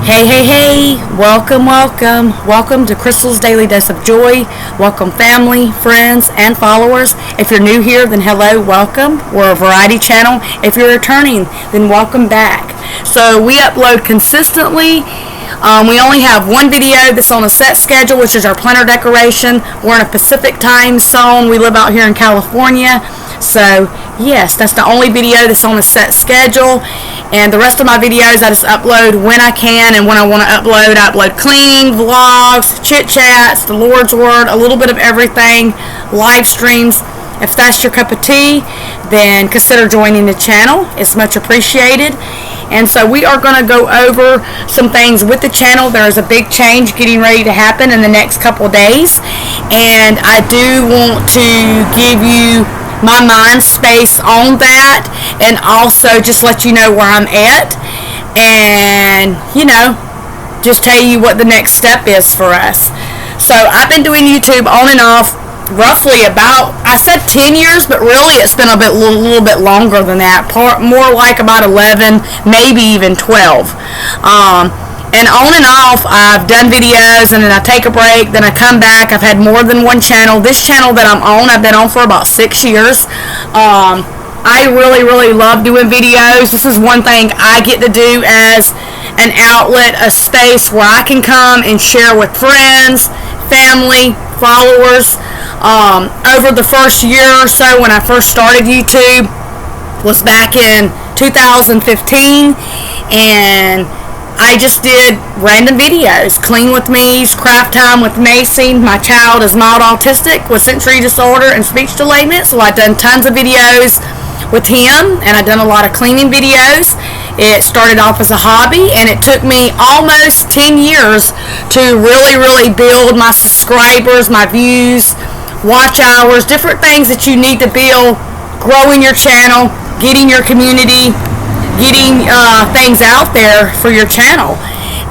Hey, hey, hey, welcome to Crystal's Daily Dose of Joy. Welcome family, friends, and followers. If you're new here, then hello, welcome. We're a variety channel. If you're returning, then welcome back. So we upload consistently. We only have one video that's on a set schedule, which is our planter decoration. We're in a Pacific time zone. We live out here in California. So, yes, that's the only video that's on a set schedule. And the rest of my videos I just upload when I can, and when I want to upload, I upload cleaning, vlogs, chit chats, the Lord's Word, a little bit of everything, live streams. If that's your cup of tea, then consider joining the channel. It's much appreciated. And so we are going to go over some things with the channel. There is a big change getting ready to happen in the next couple of days. And I do want to give you my mind space on that, and also just let you know where I'm at, and just tell you what the next step is for us. So I've been doing YouTube on and off roughly about, I said 10 years, but really it's been a little bit longer than that, more like about 11, maybe even 12. And on and off, I've done videos, and then I take a break, then I come back. I've had more than one channel. This channel that I'm on, I've been on for about 6 years. I really love doing videos. This is one thing I get to do as an outlet, a space where I can come and share with friends, family, followers. Over the first year or so, when I first started YouTube, was back in 2015, and I just did random videos. Clean with Me's, craft time with Macy. My child is mild autistic with sensory disorder and speech delayment, so I've done tons of videos with him, and I've done a lot of cleaning videos. It started off as a hobby, and it took me almost 10 years to really build my subscribers, my views, watch hours, different things that you need to build, growing your channel, getting your community, getting things out there for your channel.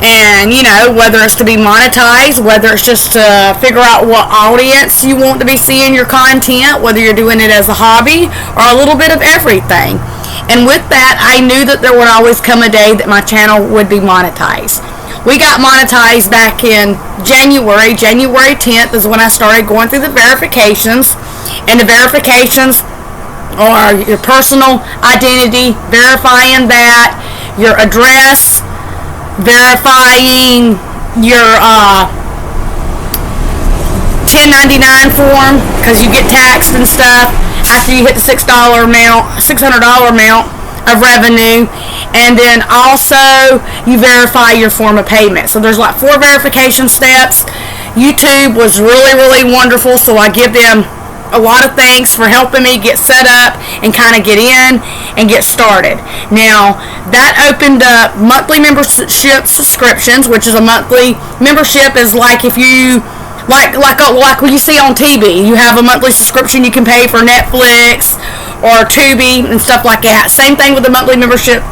And whether it's to be monetized, whether it's just to figure out what audience you want to be seeing your content, whether you're doing it as a hobby or a little bit of everything. And with that, I knew that there would always come a day that my channel would be monetized. We got monetized back in January 10th is when I started going through the verifications. And the verifications or your personal identity, verifying that, your address, verifying your 1099 form, because you get taxed and stuff after you hit the $600 amount of revenue, and then also you verify your form of payment. So there's like 4 verification steps. YouTube was really wonderful, so I give them a lot of thanks for helping me get set up and kind of get in and get started. Now, that opened up monthly membership subscriptions, which is a monthly membership is like if you like what you see on TV. You have a monthly subscription you can pay for Netflix or Tubi and stuff like that. Same thing with the monthly membership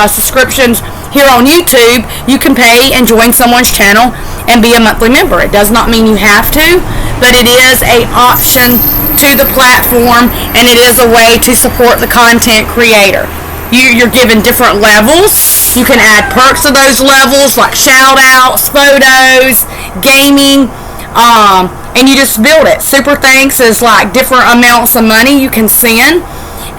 subscriptions here on YouTube. You can pay and join someone's channel and be a monthly member. It does not mean you have to, but it is an option to the platform, and it is a way to support the content creator. You're given different levels. You can add perks to those levels, like shout outs, photos, gaming, and you just build it. Super thanks is like different amounts of money you can send,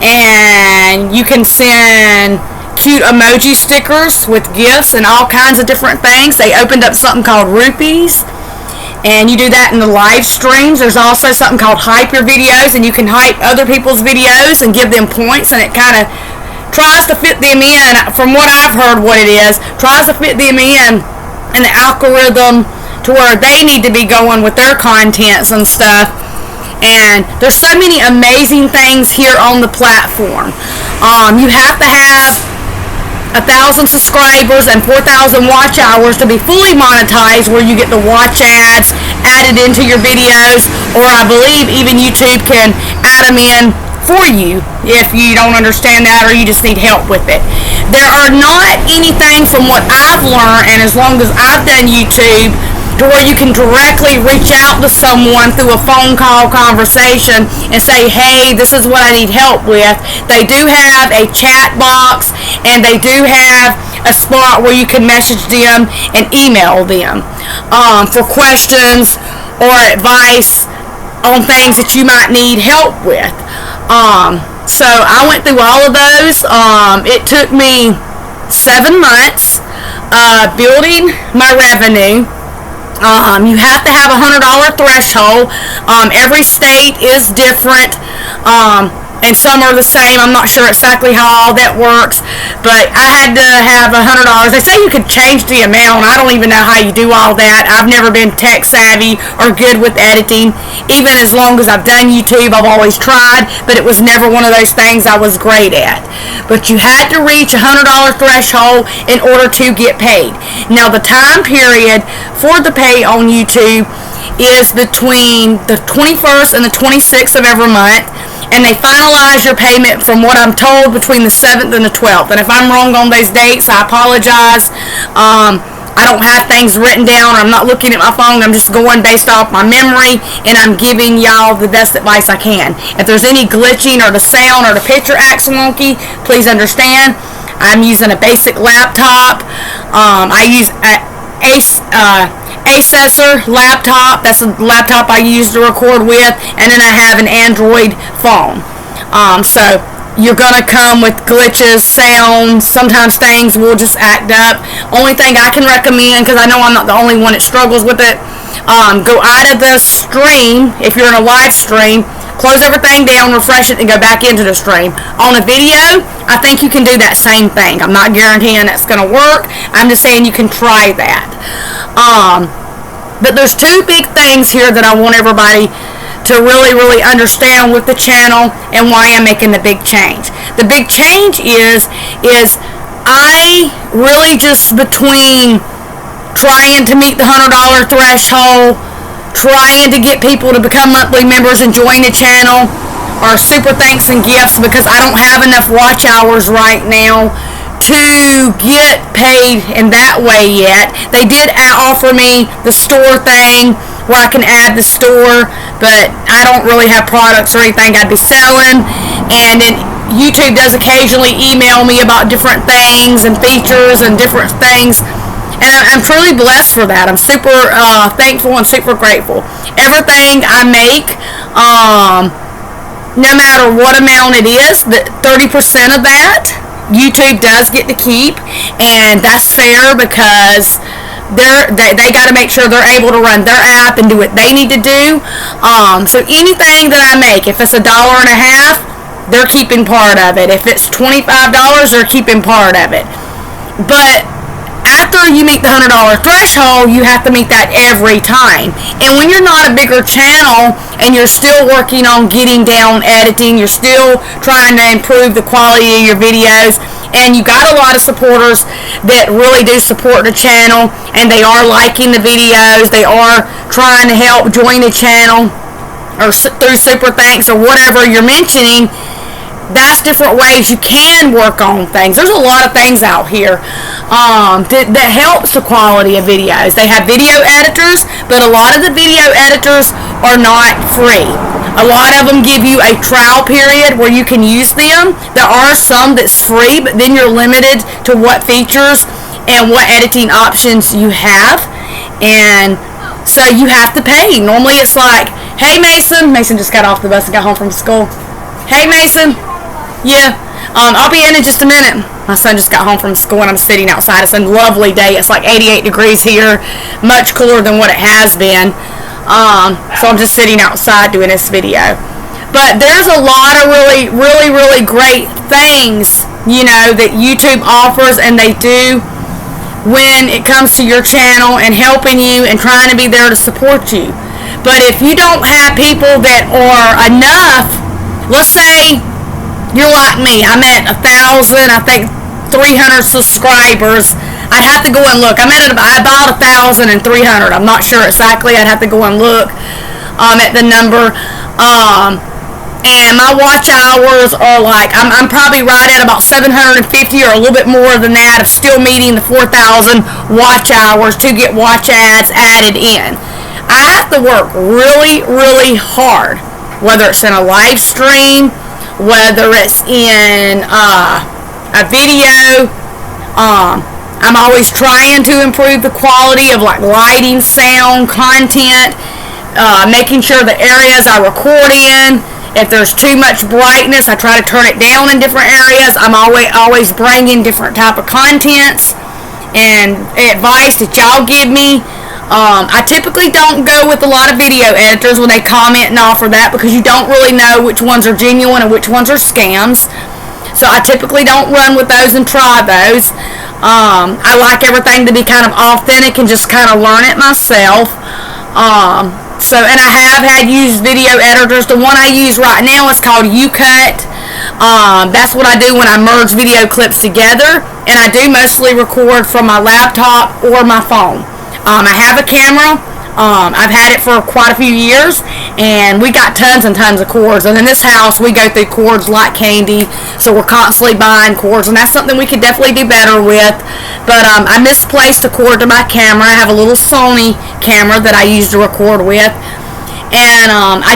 and you can send cute emoji stickers with gifts and all kinds of different things. They opened up something called rupees, and you do that in the live streams. There's also something called hype your videos, and you can hype other people's videos and give them points, and it kind of tries to fit them in, from what I've heard what it is, tries to fit them in the algorithm to where they need to be going with their contents and stuff. And there's so many amazing things here on the platform. You have to have 1,000 subscribers and 4,000 watch hours to be fully monetized, where you get the watch ads added into your videos, or I believe even YouTube can add them in for you if you don't understand that or you just need help with it. There are not anything, from what I've learned, and as long as I've done YouTube, to where you can directly reach out to someone through a phone call conversation and say, hey, this is what I need help with. They do have a chat box, and they do have a spot where you can message them and email them for questions or advice on things that you might need help with. So I went through all of those. It took me 7 months building my revenue. You have to have a $100 threshold. Every state is different. And some are the same. I'm not sure exactly how all that works, but I had to have $100. They say you could change the amount. I don't even know how you do all that. I've never been tech savvy or good with editing. Even as long as I've done YouTube, I've always tried, but it was never one of those things I was great at. But you had to reach a $100 threshold in order to get paid. Now, the time period for the pay on YouTube is between the 21st and the 26th of every month. And they finalize your payment, from what I'm told, between the 7th and the 12th. And if I'm wrong on those dates, I apologize. I don't have things written down, or I'm not looking at my phone. I'm just going based off my memory, and I'm giving y'all the best advice I can. If there's any glitching or the sound or the picture acts wonky, please understand. I'm using a basic laptop. I use Acer laptop. That's a laptop I use to record with, and then I have an Android phone. So you're gonna come with glitches, sounds. Sometimes things will just act up. Only thing I can recommend, because I know I'm not the only one that struggles with it, go out of the stream if you're in a live stream. Close everything down, refresh it, and go back into the stream. On a video, I think you can do that same thing. I'm not guaranteeing that's going to work. I'm just saying you can try that. But there's two big things here that I want everybody to really understand with the channel and why I'm making the big change. The big change is I really just, between trying to meet the $100 threshold, trying to get people to become monthly members and join the channel, or super thanks and gifts, because I don't have enough watch hours right now to get paid in that way yet. They did offer me the store thing where I can add the store, but I don't really have products or anything I'd be selling. And then YouTube does occasionally email me about different things and features and different things. And I'm truly blessed for that. I'm super thankful and super grateful. Everything I make, no matter what amount it is, 30% of that YouTube does get to keep, and that's fair, because they got to make sure they're able to run their app and do what they need to do. So anything that I make, if it's $1.50, they're keeping part of it. If it's $25, they're keeping part of it. But after you meet the $100 threshold, you have to meet that every time. And when you're not a bigger channel and you're still working on getting down editing, you're still trying to improve the quality of your videos, and you got a lot of supporters that really do support the channel, and they are liking the videos, they are trying to help join the channel, or through super thanks or whatever you're mentioning, that's different ways you can work on things. There's a lot of things out here that helps the quality of videos. They have video editors, but a lot of the video editors are not free. A lot of them give you a trial period where you can use them. There are some that's free, but then you're limited to what features and what editing options you have. And so you have to pay. Normally it's like, hey Mason just got off the bus and got home from school. Hey Mason, yeah, I'll be in just a minute. My son just got home from school and I'm sitting outside. It's a lovely day. It's like 88 degrees here, much cooler than what it has been. So I'm just sitting outside doing this video. But there's a lot of really great things, that YouTube offers, and they do, when it comes to your channel and helping you and trying to be there to support you. But if you don't have people that are enough, let's say you're like me, I'm at 1,000, I think 300 subscribers. I'd have to go and look. I'm at about 1,300. I'm not sure exactly. I'd have to go and look at the number. And my watch hours are like, I'm probably right at about 750 or a little bit more than that, of still meeting the 4,000 watch hours to get watch ads added in. I have to work really hard, whether it's in a live stream, whether it's in a video, I'm always trying to improve the quality of like lighting, sound, content, making sure the areas I record in, if there's too much brightness, I try to turn it down in different areas. I'm always bringing different type of contents and advice that y'all give me. I typically don't go with a lot of video editors when they comment and offer that, because you don't really know which ones are genuine and which ones are scams. So I typically don't run with those and try those. I like everything to be kind of authentic and just kind of learn it myself. And I have had used video editors. The one I use right now is called YouCut. That's what I do when I merge video clips together, and I do mostly record from my laptop or my phone. I have a camera. I've had it for quite a few years, and we got tons and tons of cords. And in this house, we go through cords like candy, so we're constantly buying cords, and that's something we could definitely do better with. But I misplaced a cord to my camera. I have a little Sony camera that I use to record with, and I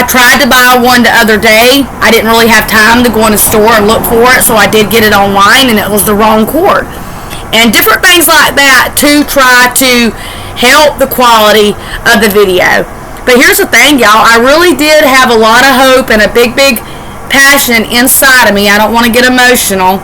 tried to buy one the other day. I didn't really have time to go in the store and look for it, so I did get it online, and it was the wrong cord. And different things like that to try to help the quality of the video. But here's the thing, y'all. I really did have a lot of hope and a big passion inside of me. I don't want to get emotional,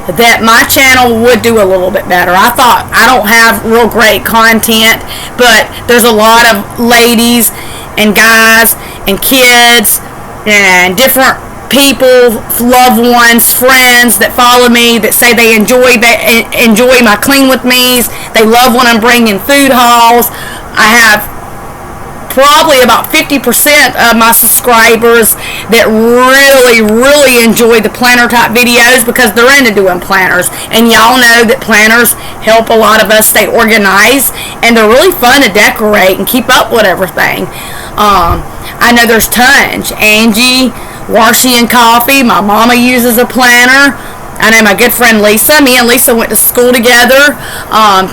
that my channel would do a little bit better. I thought I don't have real great content, but there's a lot of ladies and guys and kids and different people, loved ones, friends that follow me that say they enjoy my clean with me's. They love when I'm bringing food hauls. I have probably about 50% of my subscribers that really enjoy the planner type videos, because they're into doing planners, and y'all know that planners help a lot of us stay organized, and they're really fun to decorate and keep up with everything. I know there's tons. Angie, Warshy and Coffee, my mama uses a planner. I know my good friend Lisa. Me and Lisa went to school together.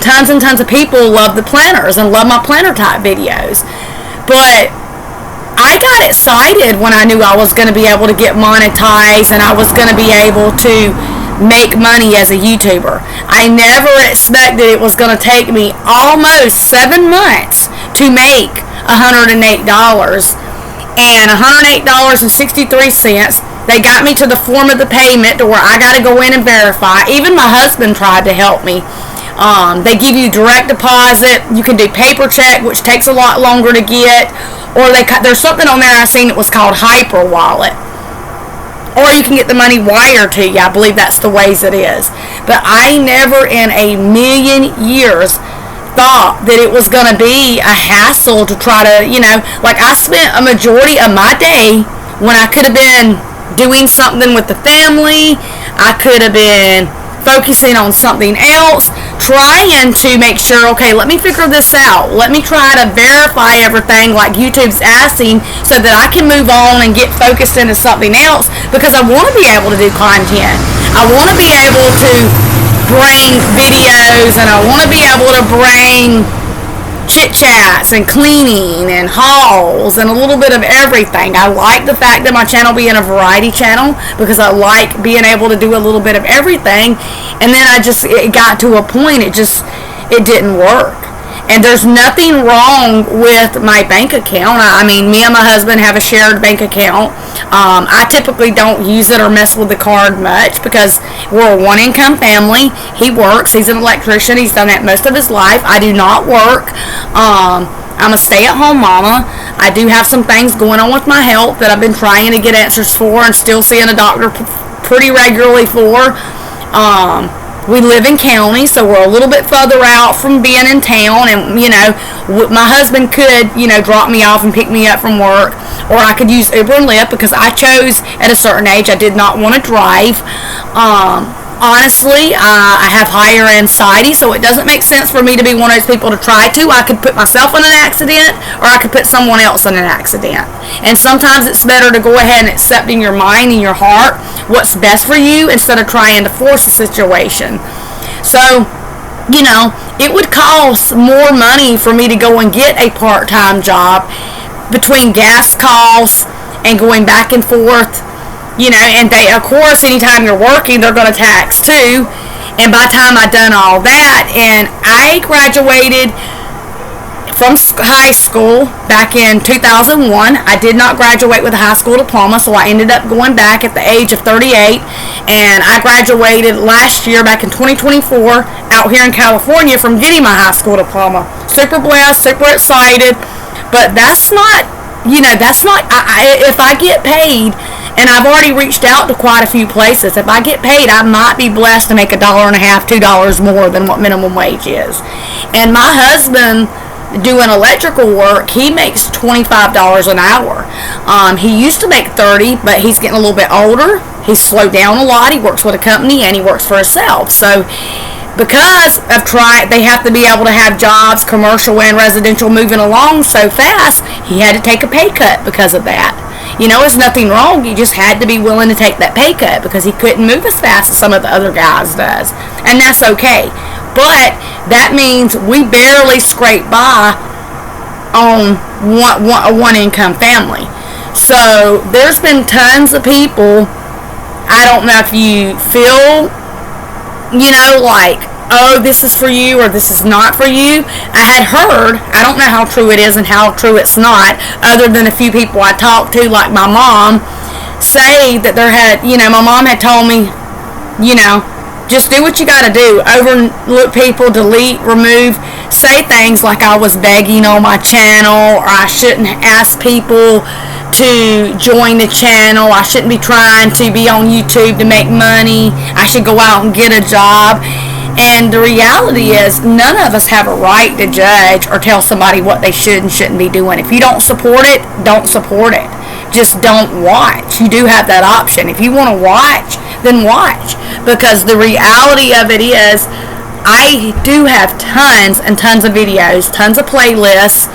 Tons and tons of people love the planners and love my planner type videos. But I got excited when I knew I was going to be able to get monetized and I was going to be able to make money as a YouTuber. I never expected it was going to take me almost 7 months to make $108. And $108.63, they got me to the form of the payment to where I got to go in and verify. Even my husband tried to help me. They give you direct deposit. You can do paper check, which takes a lot longer to get. Or there's something on there I seen that was called Hyper Wallet. Or you can get the money wired to you. I believe that's the ways it is. But I never in a million years thought that it was going to be a hassle to try to, like I spent a majority of my day when I could have been doing something with the family. I could have been focusing on something else, trying to make sure, okay, let me figure this out. Let me try to verify everything like YouTube's asking, so that I can move on and get focused into something else, because I want to be able to do content. I want to be able to bring videos, and I want to be able to bring chit chats and cleaning and hauls and a little bit of everything. I like the fact that my channel being a variety channel, because I like being able to do a little bit of everything. And then it got to a point, it didn't work. And there's nothing wrong with my bank account. I mean, me and my husband have a shared bank account. I typically don't use it or mess with the card much, because we're a one-income family. He works. He's an electrician. He's done that most of his life. I do not work. I'm a stay-at-home mama. I do have some things going on with my health that I've been trying to get answers for and still seeing a doctor pretty regularly for. We live in county, so we're a little bit further out from being in town, and my husband could drop me off and pick me up from work, or I could use Uber and Lyft, because I chose at a certain age I did not want to drive. Honestly, I have higher anxiety, so it doesn't make sense for me to be one of those people to try to. I could put myself in an accident, or I could put someone else in an accident. And sometimes it's better to go ahead and accept in your mind and your heart what's best for you, instead of trying to force a situation. So, it would cost more money for me to go and get a part-time job, between gas costs and going back and forth. And they, of course, anytime you're working, they're going to tax too. And by the time I done all that, and I graduated from high school back in 2001. I did not graduate with a high school diploma, so I ended up going back at the age of 38, and I graduated last year back in 2024 out here in California from getting my high school diploma. Super blessed, super excited, but that's not, if I get paid, and I've already reached out to quite a few places, if I get paid, I might be blessed to make $1.50, $2 more than what minimum wage is. And my husband, doing electrical work, he makes $25 an hour. He used to make $30, but he's getting a little bit older. He's slowed down a lot. He works with a company and he works for himself. So because they have to be able to have jobs, commercial and residential, moving along so fast, he had to take a pay cut because of that. It's nothing wrong. He just had to be willing to take that pay cut because he couldn't move as fast as some of the other guys does. And that's okay. But that means we barely scrape by on a one-income family. So there's been tons of people, I don't know if you feel, like, oh, this is for you or this is not for you. I had heard, I don't know how true it is and how true it's not, other than a few people I talked to, like my mom, say that my mom had told me, just do what you got to do. Overlook people, delete, remove, say things like I was begging on my channel, or I shouldn't ask people to join the channel. I shouldn't be trying to be on YouTube to make money. I should go out and get a job. And the reality is, none of us have a right to judge or tell somebody what they should and shouldn't be doing. If you don't support it, don't support it. Just don't watch. You do have that option. If you want to watch, then watch. Because the reality of it is, I do have tons and tons of videos, tons of playlists,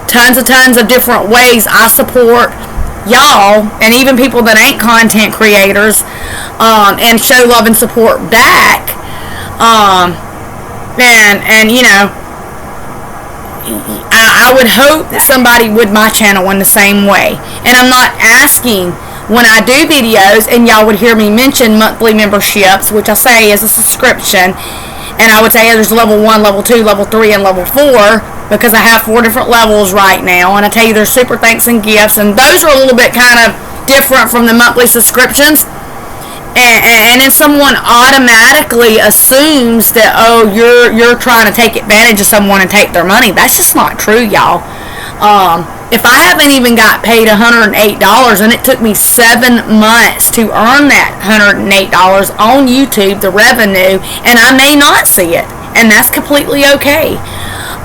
tons of different ways I support y'all, and even people that ain't content creators, and show love and support back. I would hope that somebody would my channel in the same way. And I'm not asking, when I do videos, and y'all would hear me mention monthly memberships, which I say is a subscription, and I would say there's level 1, level 2, level 3, and level 4, because I have 4 different levels right now, and I tell you there's super thanks and gifts, and those are a little bit kind of different from the monthly subscriptions. And then someone automatically assumes that, oh, you're trying to take advantage of someone and take their money. That's just not true, y'all. If I haven't even got paid $108 and it took me 7 months to earn that $108 on YouTube, the revenue, and I may not see it, and that's completely okay.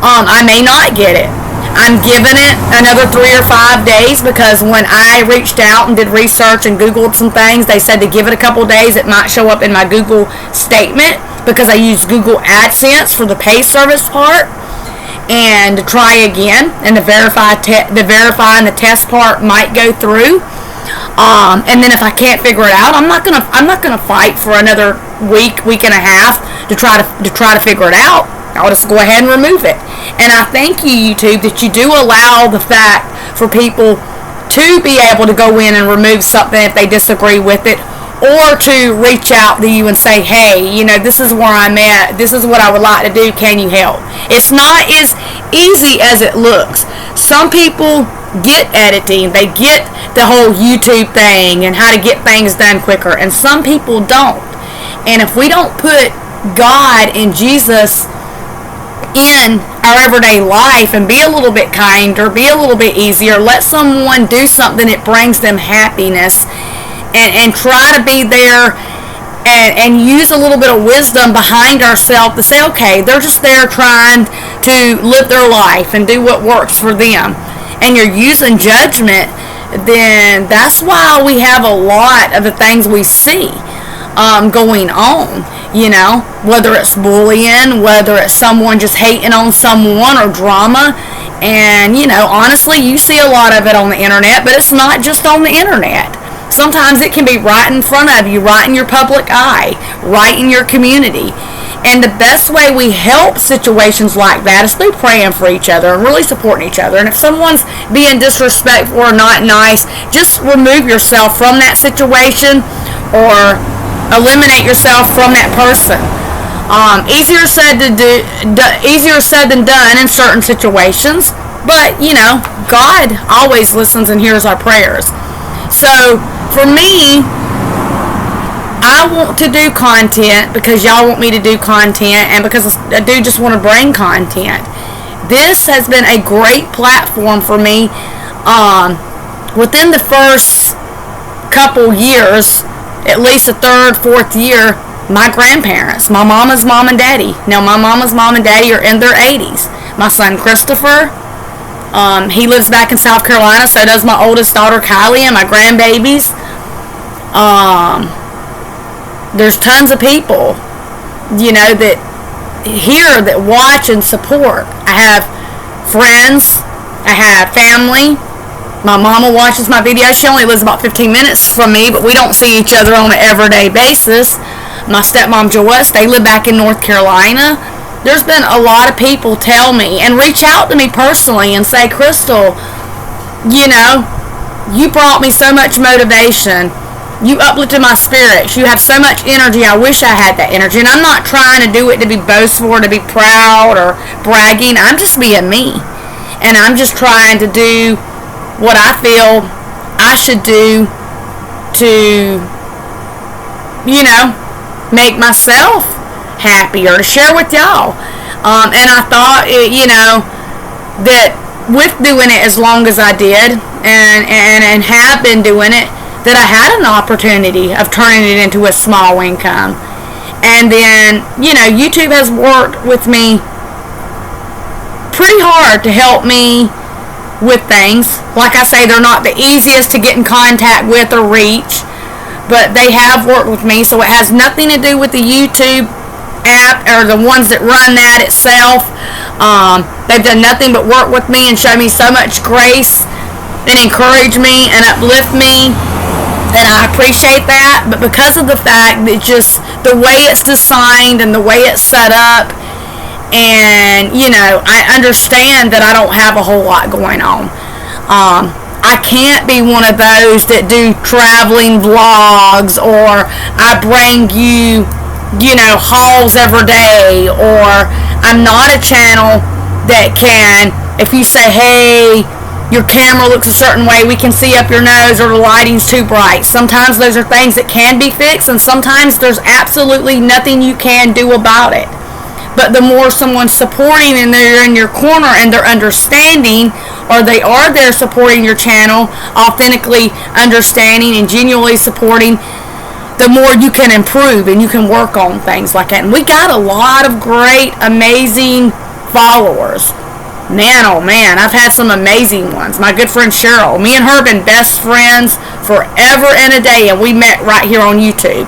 I may not get it. I'm giving it another 3 or 5 days, because when I reached out and did research and Googled some things, they said to give it a couple days. It might show up in my Google statement, because I use Google AdSense for the pay service part, and to try again, and the verify and the test part might go through. And then if I can't figure it out, I'm not gonna fight for another week and a half to try to figure it out. I'll just go ahead and remove it. And I thank you, YouTube, that you do allow the fact for people to be able to go in and remove something if they disagree with it, or to reach out to you and say, hey, this is where I'm at, this is what I would like to do, can you help? It's not as easy as it looks. Some people get editing, they get the whole YouTube thing and how to get things done quicker, and some people don't. And if we don't put God and Jesus in our everyday life and be a little bit kinder, be a little bit easier, let someone do something that brings them happiness, and try to be there and use a little bit of wisdom behind ourselves to say, okay, they're just there trying to live their life and do what works for them, and you're using judgment, then that's why we have a lot of the things we see going on. Whether it's bullying, whether it's someone just hating on someone, or drama. And, honestly, you see a lot of it on the internet, but it's not just on the internet. Sometimes it can be right in front of you, right in your public eye, right in your community. And the best way we help situations like that is through praying for each other and really supporting each other. And if someone's being disrespectful or not nice, just remove yourself from that situation, or eliminate yourself from that person. Easier said than done in certain situations. But God always listens and hears our prayers. So for me, I want to do content because y'all want me to do content, and because I do just want to bring content. This has been a great platform for me. Within the first couple years, at least the third, fourth year, my grandparents, my mama's mom and daddy. Now, my mama's mom and daddy are in their 80s. My son Christopher, he lives back in South Carolina, so does my oldest daughter Kylie and my grandbabies. There's tons of people, that here that watch and support. I have friends, I have family. My mama watches my videos. She only lives about 15 minutes from me, but we don't see each other on an everyday basis. My stepmom Joyce, they live back in North Carolina. There's been a lot of people tell me and reach out to me personally and say, Crystal, you brought me so much motivation. You uplifted my spirits. You have so much energy. I wish I had that energy. And I'm not trying to do it to be boastful or to be proud or bragging. I'm just being me. And I'm just trying to do what I feel I should do to, make myself happier, to share with y'all. And I thought, that with doing it as long as I did and have been doing it, that I had an opportunity of turning it into a small income. And then, YouTube has worked with me pretty hard to help me with things. Like I say, they're not the easiest to get in contact with or reach, but they have worked with me. So it has nothing to do with the YouTube app or the ones that run that itself. They've done nothing but work with me and show me so much grace and encourage me and uplift me, and I appreciate that. But because of the fact that just the way it's designed and the way it's set up, and I understand that I don't have a whole lot going on. I can't be one of those that do traveling vlogs, or I bring you hauls every day, or I'm not a channel that can, if you say, hey, your camera looks a certain way, we can see up your nose, or the lighting's too bright. Sometimes those are things that can be fixed, and sometimes there's absolutely nothing you can do about it. But the more someone's supporting and they're in your corner and they're understanding, or they are there supporting your channel, authentically understanding and genuinely supporting, the more you can improve and you can work on things like that. And we got a lot of great, amazing followers. Man, oh man, I've had some amazing ones. My good friend Cheryl, me and her have been best friends forever and a day, and we met right here on YouTube.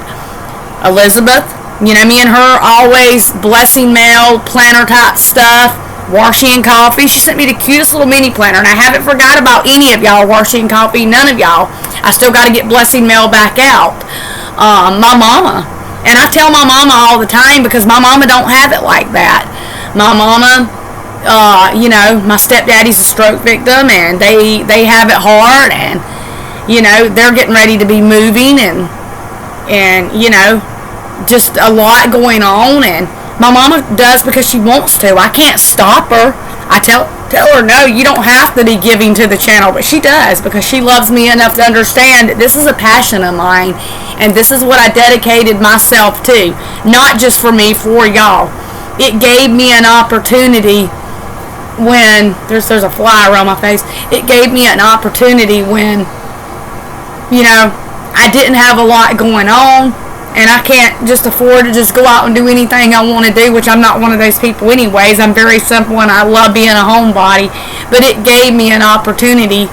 Elizabeth, me and her always blessing mail, planner type stuff, Washi and Coffee. She sent me the cutest little mini planner, and I haven't forgot about any of y'all, Washi and Coffee, none of y'all. I still got to get blessing mail back out. My mama, and I tell my mama all the time because my mama don't have it like that. My mama, my stepdaddy's a stroke victim, and they have it hard, and they're getting ready to be moving, and just a lot going on, and my mama does because she wants to. I can't stop her. I tell her, no, you don't have to be giving to the channel, but she does because she loves me enough to understand that this is a passion of mine, and this is what I dedicated myself to, not just for me, for y'all. It gave me an opportunity when there's a fly around my face. It gave me an opportunity when I didn't have a lot going on, and I can't just afford to just go out and do anything I want to do, which I'm not one of those people anyways. I'm very simple, and I love being a homebody. But it gave me an opportunity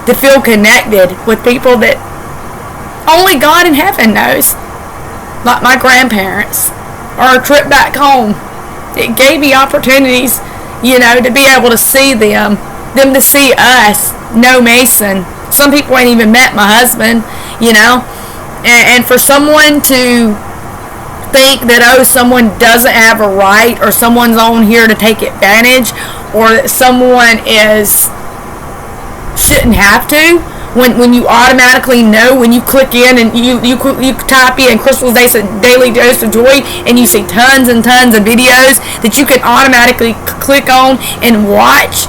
to feel connected with people that only God in heaven knows, like my grandparents, or a trip back home. It gave me opportunities, to be able to see them to see us, know Mason. Some people ain't even met my husband, And for someone to think that, someone doesn't have a right, or someone's on here to take advantage, or that someone shouldn't have to, when you automatically know, when you click in and you type in Crystal's Daily Dose of Joy, and you see tons and tons of videos that you can automatically click on and watch,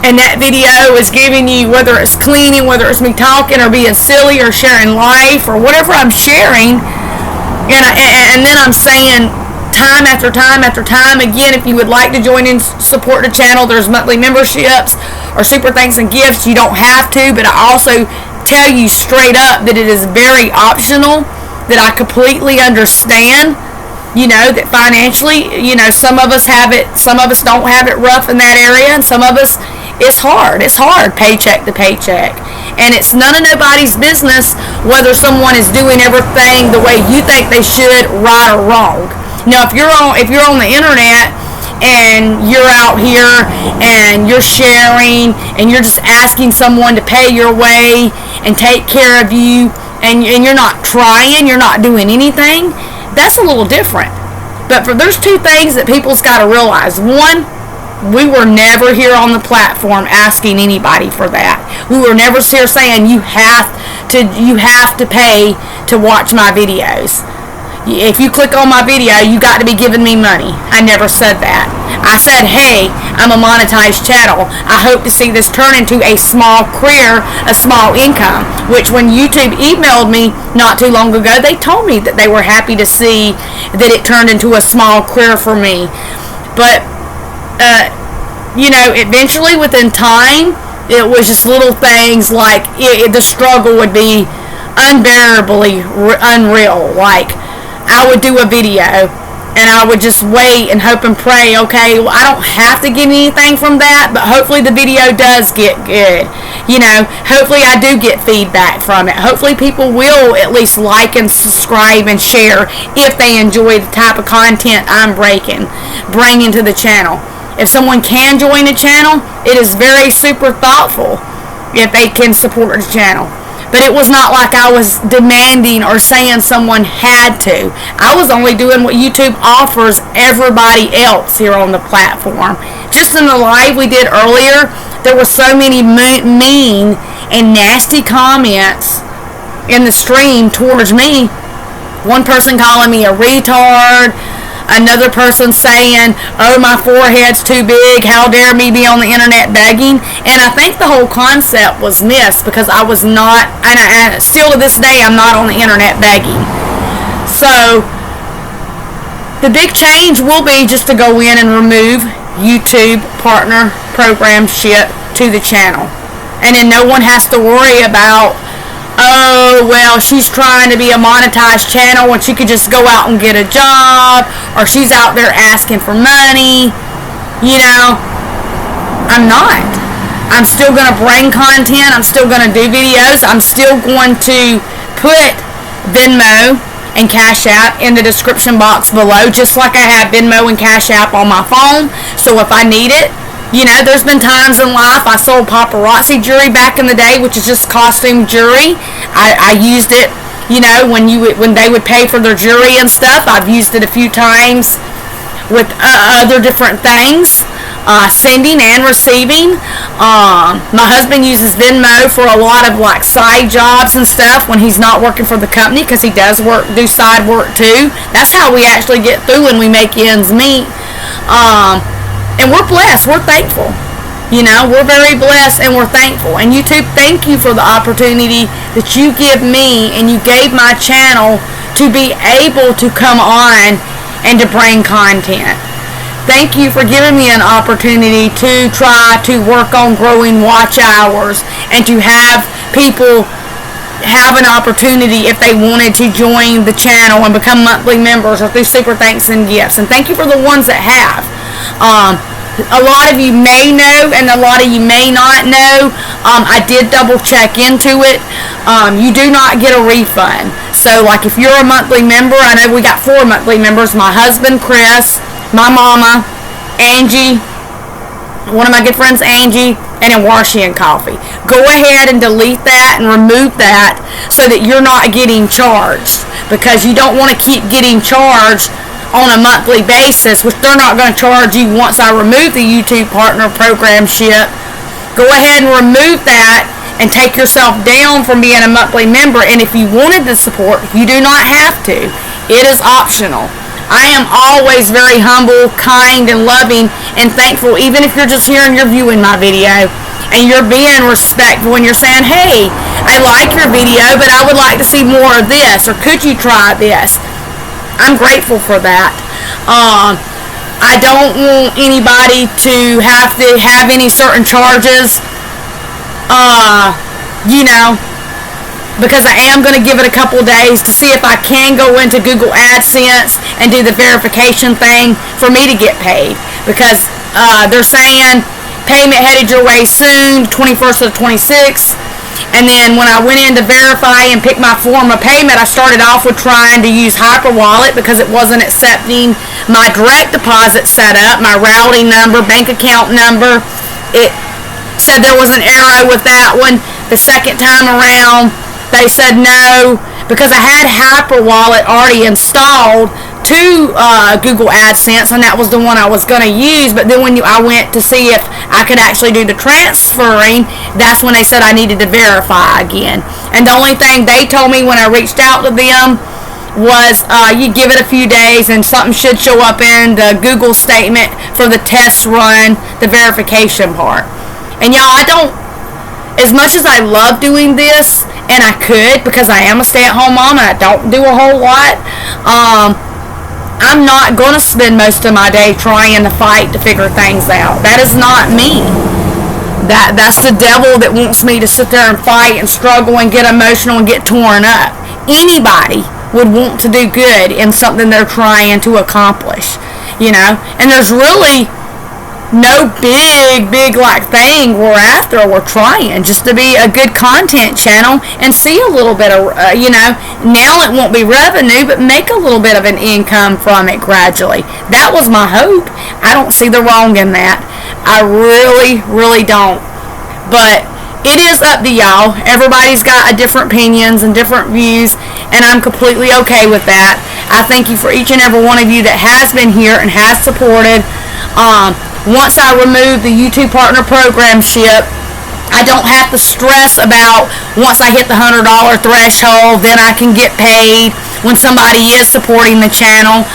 and that video is giving you, whether it's cleaning, whether it's me talking or being silly or sharing life or whatever I'm sharing, and then I'm saying time after time after time again, if you would like to join and support the channel, there's monthly memberships or super thanks and gifts. You don't have to, but I also tell you straight up that it is very optional, that I completely understand, that financially, some of us have it, some of us don't have it rough in that area, and some of us, it's hard paycheck to paycheck, and it's none of nobody's business whether someone is doing everything the way you think they should, right or wrong. Now, if you're on the internet and you're out here and you're sharing and you're just asking someone to pay your way and take care of you, and you're not trying, you're not doing anything, that's a little different. But there's two things that people's got to realize. One, we were never here on the platform asking anybody for that. We were never here saying you have to pay to watch my videos. If you click on my video, you got to be giving me money. I never said that. I said, hey, I'm a monetized channel. I hope to see this turn into a small career, a small income, which when YouTube emailed me not too long ago, they told me that they were happy to see that it turned into a small career for me. But, eventually within time, it was just little things like the struggle would be unbearably unreal. Like, I would do a video and I would just wait and hope and pray, okay, well, I don't have to get anything from that, but hopefully the video does get good. Hopefully I do get feedback from it. Hopefully people will at least like and subscribe and share if they enjoy the type of content I'm bringing to the channel. If someone can join the channel, it is very super thoughtful if they can support the channel. But it was not like I was demanding or saying someone had to. I was only doing what YouTube offers everybody else here on the platform. Just in the live we did earlier, there were so many mean and nasty comments in the stream towards me. One person calling me a retard, another person saying, oh, my forehead's too big, how dare me be on the internet begging. And I think the whole concept was missed, because I was not, and still to this day, I'm not on the internet begging. So the big change will be just to go in and remove YouTube partner program shit to the channel, and then no one has to worry about, oh, well, she's trying to be a monetized channel when she could just go out and get a job, or she's out there asking for money. I'm not. I'm still going to bring content. I'm still going to do videos. I'm still going to put Venmo and Cash App in the description box below, just like I have Venmo and Cash App on my phone. So if I need it, there's been times in life I sold paparazzi jewelry back in the day, which is just costume jewelry. I used it, when they would pay for their jewelry and stuff. I've used it a few times with other different things, sending and receiving. My husband uses Venmo for a lot of like side jobs and stuff when he's not working for the company, because he does do side work too. That's how we actually get through and we make ends meet. And we're blessed. We're thankful. We're very blessed and we're thankful. And YouTube, thank you for the opportunity that you give me and you gave my channel to be able to come on and to bring content. Thank you for giving me an opportunity to try to work on growing watch hours and to have people have an opportunity if they wanted to join the channel and become monthly members or through super thanks and gifts. And thank you for the ones that have. A lot of you may know and a lot of you may not know. I did double check into it. You do not get a refund. So like if you're a monthly member, I know we got 4 monthly members, my husband Chris, my mama, Angie, one of my good friends Angie, and then Washi and Coffee. Go ahead and delete that and remove that so that you're not getting charged, because you don't want to keep getting charged on a monthly basis, which they're not going to charge you once I remove the YouTube partner program shit. Go ahead and remove that and take yourself down from being a monthly member. And if you wanted the support, you do not have to. It is optional. I am always very humble, kind, and loving and thankful, even if you're just here and you're viewing my video and you're being respectful and you're saying, hey, I like your video, but I would like to see more of this, or could you try this? I'm grateful for that. I don't want anybody to have any certain charges, because I am going to give it a couple days to see if I can go into Google AdSense and do the verification thing for me to get paid, because they're saying payment headed your way soon, 21st or the 26th. And then when I went in to verify and pick my form of payment, I started off with trying to use Hyperwallet because it wasn't accepting my direct deposit setup, my routing number, bank account number. It said there was an error with that one. The second time around, they said no, because I had Hyperwallet already installed to Google AdSense, and that was the one I was going to use. But then when I went to see if I could actually do the transferring, that's when they said I needed to verify again. And the only thing they told me when I reached out to them was you give it a few days and something should show up in the Google statement for the test run, the verification part. And y'all, as much as I love doing this, and I could because I am a stay-at-home mom and I don't do a whole lot, I'm not going to spend most of my day trying to fight to figure things out. That is not me. That's the devil that wants me to sit there and fight and struggle and get emotional and get torn up. Anybody would want to do good in something they're trying to accomplish, and there's really no big thing we're after. We're trying just to be a good content channel and see a little bit of, now it won't be revenue, but make a little bit of an income from it gradually. That was my hope. I don't see the wrong in that. I really don't. But it is up to y'all. Everybody's got a different opinions and different views, and I'm completely okay with that. I thank you for each and every one of you that has been here and has supported. Once I remove the YouTube Partner Programship, I don't have to stress about once I hit the $100 threshold, then I can get paid when somebody is supporting the channel.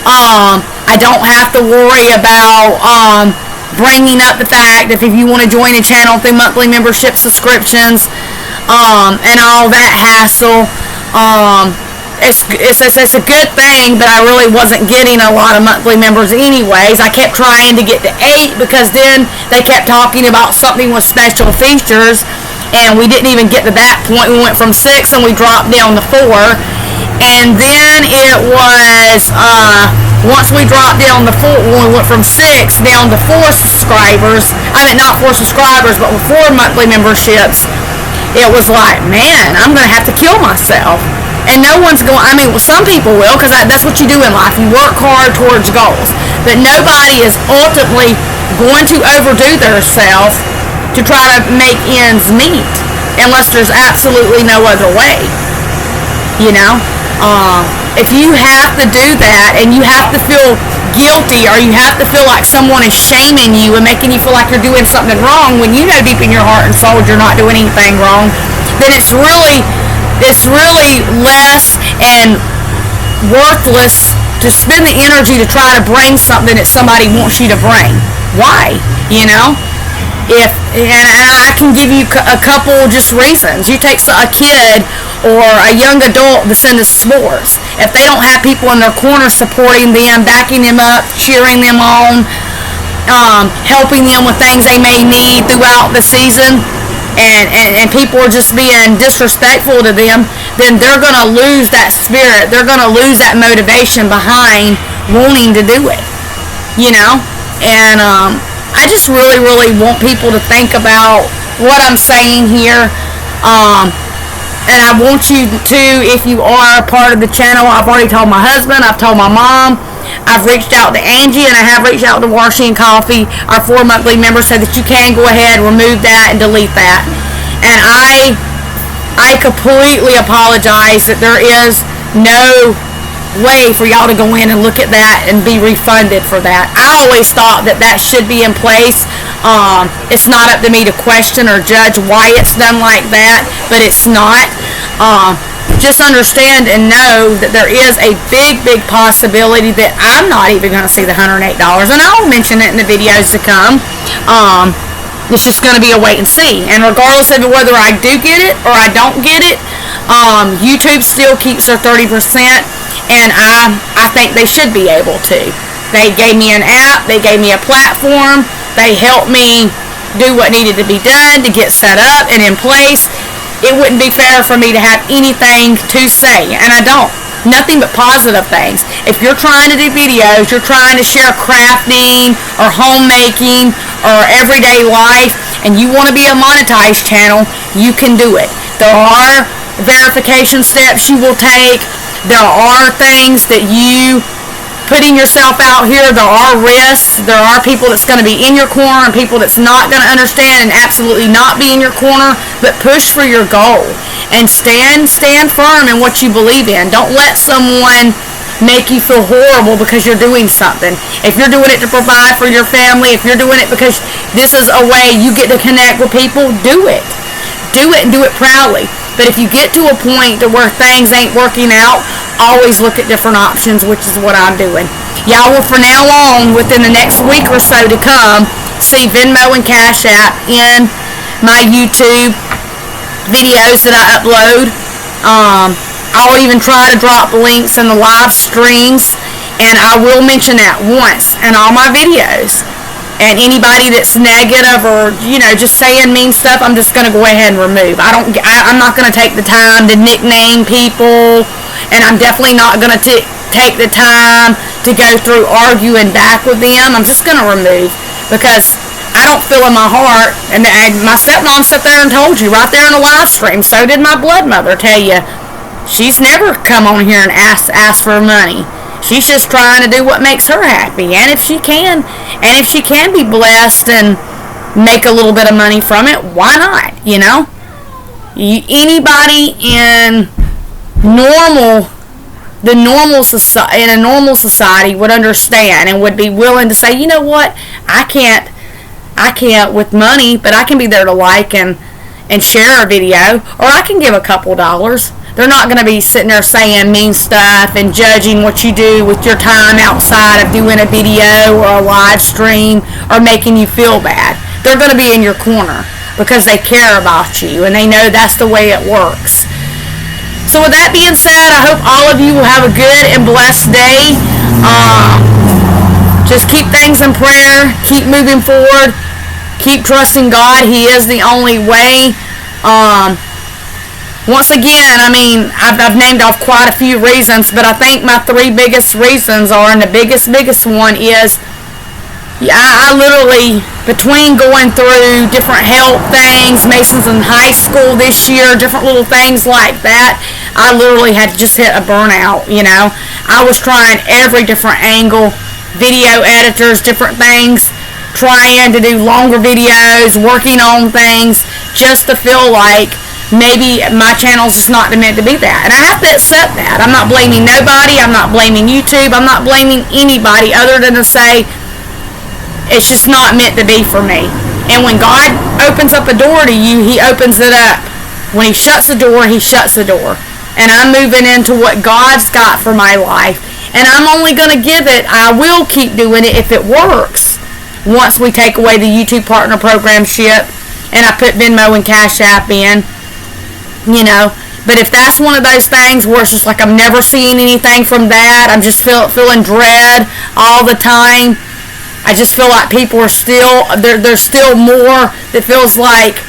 I don't have to worry about bringing up the fact that if you want to join the channel through monthly membership subscriptions and all that hassle. It's a good thing, but I really wasn't getting a lot of monthly members anyways. I kept trying to get to 8 because then they kept talking about something with special features, and we didn't even get to that point. We went from 6 and we dropped down to 4, and then it was once we dropped down to 4, when we went from 6 down to 4 subscribers. I mean, not 4 subscribers, but with 4 monthly memberships. It was like, man, I'm gonna have to kill myself. And no one's going, some people will, because that's what you do in life. You work hard towards goals. But nobody is ultimately going to overdo themselves to try to make ends meet, unless there's absolutely no other way. If you have to do that, and you have to feel guilty, or you have to feel like someone is shaming you and making you feel like you're doing something wrong, when you know deep in your heart and soul you're not doing anything wrong, then it's really less and worthless to spend the energy to try to bring something that somebody wants you to bring. Why? And I can give you a couple just reasons. You take a kid or a young adult that's into sports. If they don't have people in their corner supporting them, backing them up, cheering them on, helping them with things they may need throughout the season, and people are just being disrespectful to them, then they're going to lose that spirit. They're going to lose that motivation behind wanting to do it, And I just really want people to think about what I'm saying here. And I want you to, if you are a part of the channel, I've already told my husband, I've told my mom, I've reached out to Angie, and I have reached out to Washi and Coffee, our 4 monthly members, so that you can go ahead, remove that, and delete that. And I completely apologize that there is no way for y'all to go in and look at that and be refunded for that. I always thought that should be in place. It's not up to me to question or judge why it's done like that, but it's not. Just understand and know that there is a big, big possibility that I'm not even going to see the $108, and I'll mention it in the videos to come. It's just going to be a wait and see, and regardless of whether I do get it or I don't get it, YouTube still keeps their 30%, and I think they should be able to. They gave me an app, they gave me a platform, they helped me do what needed to be done to get set up and in place. It wouldn't be fair for me to have anything to say, and I don't. Nothing but positive things. If you're trying to do videos, you're trying to share crafting or homemaking or everyday life, and you want to be a monetized channel, you can do it. There are verification steps you will take. There are things that you putting yourself out here, there are risks. There are people that's going to be in your corner and people that's not going to understand and absolutely not be in your corner, but push for your goal and stand firm in what you believe in. Don't let someone make you feel horrible because you're doing something. If you're doing it to provide for your family, if you're doing it because this is a way you get to connect with people, do it. Do it and do it proudly. But if you get to a point to where things ain't working out, always look at different options, which is what I'm doing. Y'all will, from now on, within the next week or so to come, see Venmo and Cash App in my YouTube videos that I upload. I'll even try to drop links in the live streams, and I will mention that once in all my videos. And anybody that's negative or, just saying mean stuff, I'm just going to go ahead and remove. I'm not going to take the time to nickname people, and I'm definitely not going to take the time to go through arguing back with them. I'm just going to remove because I don't feel in my heart, and my stepmom sat there and told you right there in the live stream, so did my blood mother tell you, she's never come on here and ask for money. She's just trying to do what makes her happy, and if she can be blessed and make a little bit of money from it, why not? Anybody in in a normal society would understand and would be willing to say, you know what, I can't with money, but I can be there to like and share a video, or I can give a couple dollars. They're not going to be sitting there saying mean stuff and judging what you do with your time outside of doing a video or a live stream or making you feel bad. They're going to be in your corner because they care about you and they know that's the way it works. So with that being said, I hope all of you will have a good and blessed day. Just keep things in prayer. Keep moving forward. Keep trusting God. He is the only way. Once again, I've named off quite a few reasons, but I think my three biggest reasons are, and the biggest one is, I literally, between going through different health things, Mason's in high school this year, different little things like that, I literally had just hit a burnout, I was trying every different angle, video editors, different things, trying to do longer videos, working on things, just to feel like maybe my channel's just not meant to be that. And I have to accept that. I'm not blaming nobody. I'm not blaming YouTube. I'm not blaming anybody other than to say it's just not meant to be for me. And when God opens up a door to you, He opens it up. When He shuts the door, He shuts the door. And I'm moving into what God's got for my life. And I'm only going to give it, I will keep doing it if it works. Once we take away the YouTube Partner Program ship and I put Venmo and Cash App in, but if that's one of those things where it's just like I'm never seeing anything from that, I'm just feeling dread all the time, I just feel like people are still, there's still more that feels like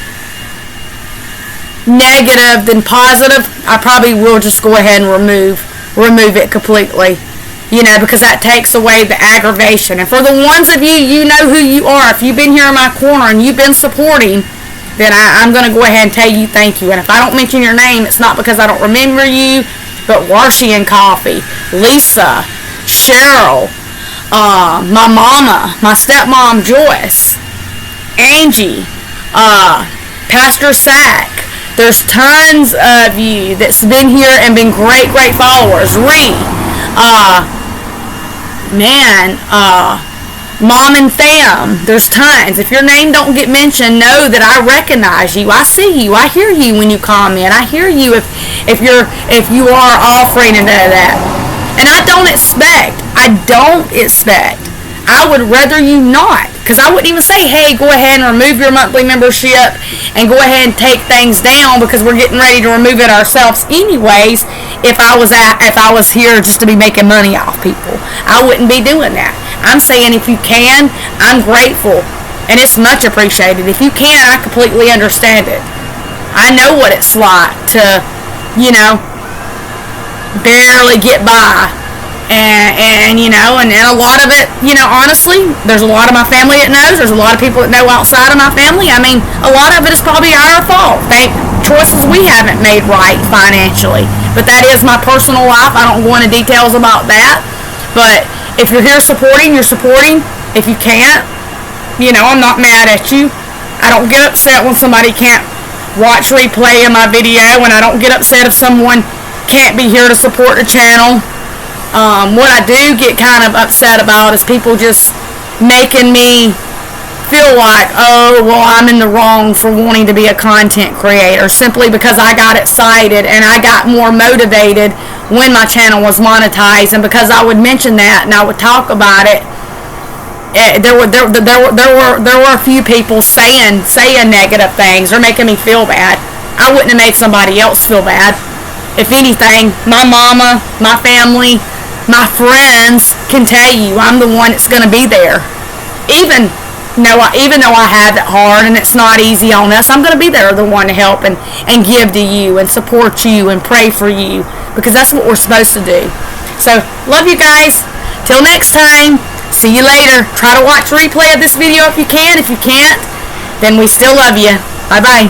negative than positive, I probably will just go ahead and remove it completely, because that takes away the aggravation. And for the ones of you, you know who you are. If you've been here in my corner and you've been supporting, then I'm going to go ahead and tell you thank you. And if I don't mention your name, it's not because I don't remember you, but Warshy and Coffee, Lisa, Cheryl, my mama, my stepmom Joyce, Angie, Pastor Sack. There's tons of you that's been here and been great followers. Mom and Fam, there's tons. If your name don't get mentioned, know that I recognize you. I see you. I hear you when you comment. I hear you if you are offering and that. And I don't expect. I would rather you not. Because I wouldn't even say, hey, go ahead and remove your monthly membership and go ahead and take things down, because we're getting ready to remove it ourselves anyways. If I was here just to be making money off people, I wouldn't be doing that. I'm saying if you can, I'm grateful, and it's much appreciated. If you can't, I completely understand it. I know what it's like to, barely get by. And a lot of it, honestly, there's a lot of my family that knows. There's a lot of people that know outside of my family. I mean, a lot of it is probably our fault. Choices we haven't made right financially. But that is my personal life. I don't go into details about that. But if you're here supporting, you're supporting. If you can't, I'm not mad at you. I don't get upset when somebody can't watch replay of my video, and I don't get upset if someone can't be here to support the channel. What I do get kind of upset about is people just making me feel like, oh, well, I'm in the wrong for wanting to be a content creator, simply because I got excited and I got more motivated when my channel was monetized, and because I would mention that and I would talk about it. There were a few people saying negative things or making me feel bad. I wouldn't have made somebody else feel bad. If anything, my mama, my family, my friends can tell you I'm the one that's going to be there. Even though I have it hard and it's not easy on us, I'm going to be there, the one to help and give to you and support you and pray for you, because that's what we're supposed to do. So, love you guys. Till next time. See you later. Try to watch a replay of this video if you can. If you can't, then we still love you. Bye-bye.